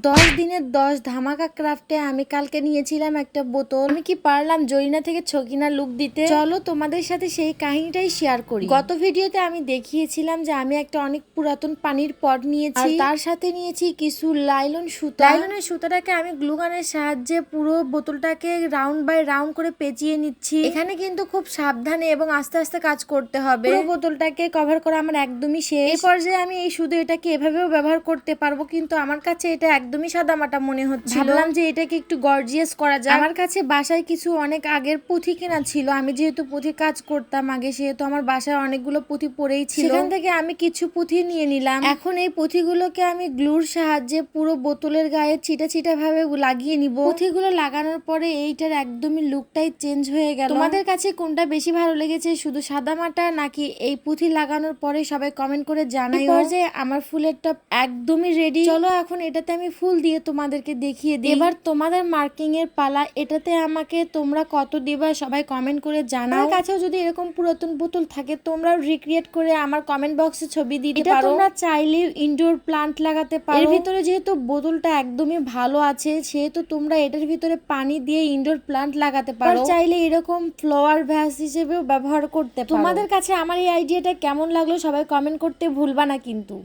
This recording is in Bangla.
10 দিনের 10 ধামাকা ক্রাফটে আমি কালকে নিয়েছিলাম একটা বোতল। আমি কি পারলাম জরিনা থেকে ছকিনা লুক দিতে। চলো তোমাদের সাথে সেই কাহিনীটাই শেয়ার করি। গত ভিডিওতে আমি দেখিয়েছিলাম যে আমি একটা অনেক পুরাতন পানির পট নিয়েছি, তার সাথে নিয়েছি কিছু লাইলন সুতা। লাইলনের সুতাটাকে আমি গ্লুগানের সাহায্যে পুরো বোতলটাকে রাউন্ড বাই রাউন্ড করে পেঁচিয়ে নিচ্ছি। এখানে কিন্তু খুব সাবধানে এবং আস্তে আস্তে কাজ করতে হবে। পুরো বোতলটাকে কভার করা আমার একদমই শেষ। এই পর্যায়ে আমি শুধু এটাকে এভাবেও ব্যবহার করতে পারবো, কিন্তু আমার কাছে এটা একদমই সাদামাটা মনে হচ্ছে। ভাবলাম যে এটাকে একটু গর্জিয়াস করা যায়। আমার কাছে বাসায় কিছু অনেক আগের পুঁথি কেনা ছিল। আমি যেহেতু পুঁথির কাজ করতাম আগে, সেহেতু আমার বাসায় অনেকগুলো পুঁথি পড়েই ছিল। সেখান থেকে আমি কিছু পুঁথি নিয়ে নিলাম। এখন এই পুঁথিগুলোকে আমি গ্লুর সাহায্যে পুরো বোতলের গায়ে ছিটা ছিটা ভাবে লাগিয়ে নিব। পুঁথিগুলো লাগানোর পরে এইটার একদমই লুকটাই চেঞ্জ হয়ে গেল। তোমাদের কাছে কোনটা বেশি ভালো লেগেছে, শুধু সাদামাটা নাকি এই পুঁথি লাগানোর পরে? সবাই কমেন্ট করে জানাই। যে আমার ফুলের টপ একদমই রেডি। চলো এখন এটাতে আমি ফুল দিয়ে তোমাদেরকে দেখিয়ে দিই। এবার তোমাদের মার্কিং এর পালা। এটাতে আমাকে তোমরা কত দিবা সবাই কমেন্ট করে জানাও। আমার কাছেও যদি এরকম পুরাতন বোতল থাকে তোমরা রিক্রিয়েট করে আমার কমেন্ট বক্সে ছবি দিতে পারো। তোমরা চাইলে ইনডোর প্লান্ট লাগাতে পারো। এর ভিতরে যেহেতু বোতলটা একদমই ভালো আছে, সেহেতু তোমরা এটার ভিতরে পানি দিয়ে ইনডোর প্লান্ট লাগাতে পারো। চাইলে এরকম ফ্লাওয়ার ভ্যাস হিসেবেও ব্যবহার করতে পারো। তোমাদের কাছে আমার এই আইডিয়াটা কেমন লাগলো সবাই কমেন্ট করতে ভুলবা না কিন্তু।